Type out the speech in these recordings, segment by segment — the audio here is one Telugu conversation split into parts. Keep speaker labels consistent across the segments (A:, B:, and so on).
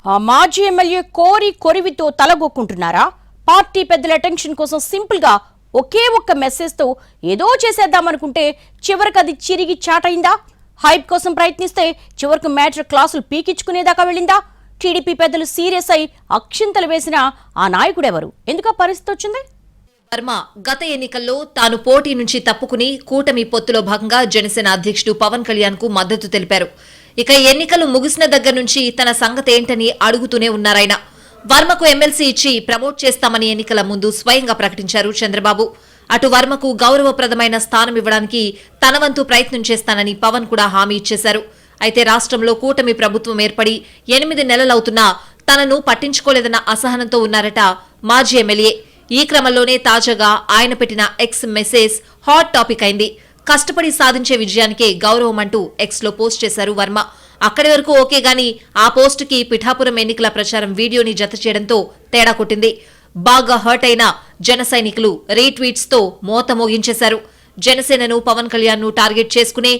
A: ఆ మాజీ ఎమ్మెల్యే కోరి కొరివితో తలగొక్కుంటున్నారా? పార్టీ పెద్దల అటెన్షన్ కోసం సింపుల్ గా ఒకే ఒక్క మెసేజ్ తో ఏదో చేసేద్దామనుకుంటే చివరికి అది చిరిగి చాటైందా? హైప్ కోసం ప్రయత్నిస్తే చివరికి మ్యాటర్ క్లాసులు పీకించుకునేదాకా వెళ్ళిందా? టీడీపీ పెద్దలు సీరియస్ అయి అక్షింతలు వేసిన ఆ నాయకుడెవరు? ఎందుకు ఆ పరిస్థితి వచ్చింది?
B: వర్మ గత ఎన్నికల్లో తాను పోటీ నుంచి తప్పుకుని కూటమి పొత్తులో భాగంగా జనసేన అధ్యక్షుడు పవన్ కళ్యాణ్ కు మద్దతు తెలిపారు. ఇక ఎన్నికలు ముగిసిన దగ్గర నుంచి తన సంగతేంటని అడుగుతూనే ఉన్నారాయన. వర్మకు ఎమ్మెల్సీ ఇచ్చి ప్రమోట్ చేస్తామని ఎన్నికల ముందు స్వయంగా ప్రకటించారు చంద్రబాబు. అటు వర్మకు గౌరవప్రదమైన స్థానం ఇవ్వడానికి తన వంతు ప్రయత్నం చేస్తానని పవన్ కూడా హామీ ఇచ్చేశారు. అయితే రాష్ట్రంలో కూటమి ప్రభుత్వం ఏర్పడి 8 నెలలవుతున్నా తనను పట్టించుకోలేదన్న అసహనంతో ఉన్నారట మాజీ ఎమ్మెల్యే. ఈ క్రమంలోనే తాజాగా ఆయన పెట్టిన ఎక్స్ మెసేజ్ హాట్ టాపిక్ అయింది. కష్టపడి సాధించే విజయానికే గౌరవం అంటూ ఎక్స్ లో పోస్ట్ చేశారు వర్మ. అక్కడి వరకు ఓకే గాని ఆ పోస్ట్ కి పిఠాపురం ఎన్నికల ప్రచారం వీడియోని జత చేయడంతో తేడా కొట్టింది. బాగా హర్ట్ అయిన జన సైనికులు రీట్వీట్స్ తో మోత మోగించేశారు. జనసేనను పవన్ కళ్యాణ్ ను టార్గెట్ చేసుకునే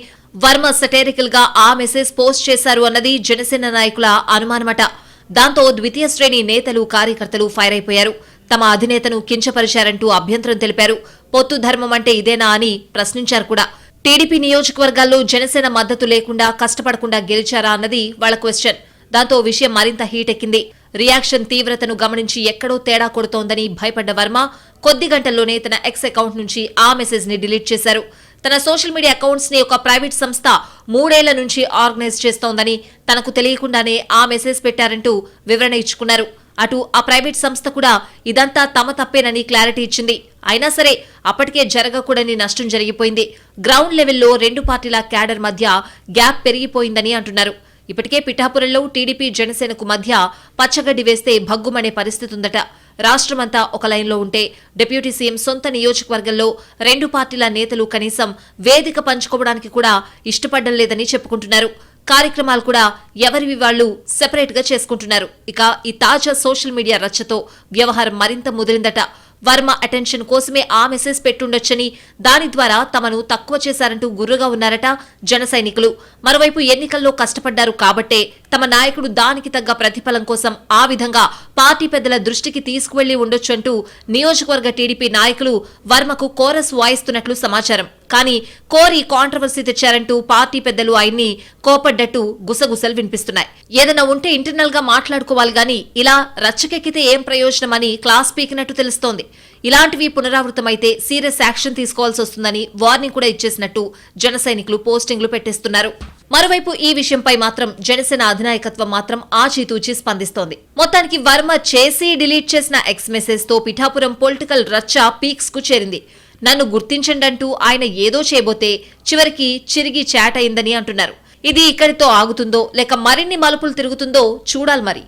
B: వర్మ సటైరికల్ గా ఆ మెసేజ్ పోస్ట్ చేశారు అన్నది జనసేన నాయకుల అనుమానమట. దాంతో ద్వితీయ శ్రేణి నేతలు కార్యకర్తలు ఫైర్ అయిపోయారు. తమ అధినేతను కించపరిచారంటూ అభ్యంతరం తెలిపారు. పొత్తు ధర్మం అంటే ఇదేనా అని ప్రశ్నించారు కూడా. టీడీపీ నియోజకవర్గాల్లో జనసేన మద్దతు లేకుండా కష్టపడకుండా గెలిచారా అన్నది వాళ్ల క్వశ్చన్. దాంతో విషయం మరింత హీట్ ఎక్కింది. రియాక్షన్ తీవ్రతను గమనించి ఎక్కడో తేడా కొడుతోందని భయపడ్డ వర్మ కొద్ది గంటల్లోనే తన ఎక్స్ అకౌంట్ నుంచి ఆ మెసేజ్ ని డిలీట్ చేశారు. తన సోషల్ మీడియా అకౌంట్స్ ని ఒక ప్రైవేట్ సంస్థ 3 ఏళ్ల నుంచి ఆర్గనైజ్ చేస్తోందని, తనకు తెలియకుండానే ఆ మెసేజ్ పెట్టారంటూ వివరణ ఇచ్చుకున్నారు. అటు ఆ ప్రైవేట్ సంస్థ కూడా ఇదంతా తమ తప్పేనని క్లారిటీ ఇచ్చింది. అయినా సరే అప్పటికే జరగకూడని నష్టం జరిగిపోయింది. గ్రౌండ్ లెవెల్లో 2 పార్టీల క్యాడర్ మధ్య గ్యాప్ పెరిగిపోయిందని అంటున్నారు. ఇప్పటికే పిఠాపురంలో టీడీపీ జనసేనకు మధ్య పచ్చగడ్డి వేస్తే భగ్గుమనే పరిస్థితి ఉందట. రాష్ట్రమంతా ఒక లైన్లో ఉంటే డిప్యూటీ సీఎం సొంత నియోజకవర్గంలో 2 పార్టీల నేతలు కనీసం వేదిక పంచుకోవడానికి కూడా ఇష్టపడడం లేదని చెప్పుకుంటున్నారు. కార్యక్రమాలు కూడా ఎవరివి వాళ్లు సెపరేట్ గా చేసుకుంటున్నారు. ఇక ఈ తాజా సోషల్ మీడియా రచ్చతో వ్యవహారం మరింత ముదిరిందట. వర్మ అటెన్షన్ కోసమే ఆ మెసేజ్ పెట్టుండొచ్చని, దాని ద్వారా తమను తక్కువ చేశారంటూ గుర్రుగా ఉన్నారట జన సైనికులు. మరోవైపు ఎన్నికల్లో కష్టపడ్డారు కాబట్టే తమ నాయకుడు దానికి తగ్గ ప్రతిఫలం కోసం ఆ విధంగా పార్టీ పెద్దల దృష్టికి తీసుకువెళ్లి ఉండొచ్చంటూ నియోజకవర్గ టీడీపీ నాయకులు వర్మకు కోరస్ వాయిస్తున్నట్లు సమాచారం. కానీ కోరి కాంట్రవర్సీ తెచ్చారంటూ పార్టీ పెద్దలు ఆయన్ని కోపడ్డట్టు గుసగుసలు వినిపిస్తున్నాయి. ఏదైనా ఉంటే ఇంటర్నల్ గా మాట్లాడుకోవాలి గాని ఇలా రచ్చకెక్కితే ఏం ప్రయోజనం అని క్లాస్ పీకినట్టు తెలుస్తోంది. ఇలాంటివి పునరావృతమైతే సీరియస్ యాక్షన్ తీసుకోవాల్సి వస్తుందని వార్నింగ్ కూడా ఇచ్చేసినట్టు జన సైనికులు పోస్టింగ్లు పెట్టేస్తున్నారు. మరోవైపు ఈ విషయంపై మాత్రం జనసేన అధినాయకత్వం మాత్రం ఆచితూచి స్పందిస్తోంది. మొత్తానికి వర్మ చేసి డిలీట్ చేసిన ఎక్స్ మెసేజ్ తో పిఠాపురం పొలిటికల్ రచ్చ పీక్స్ కు చేరింది. నన్ను గుర్తించండంటూ ఆయన ఏదో చేయబోతే చివరికి చిరిగి చాట్ అయిందని అంటున్నారు. ఇది ఇక్కడితో ఆగుతుందో లేక మరిన్ని మలుపులు తిరుగుతుందో చూడాలి మరి.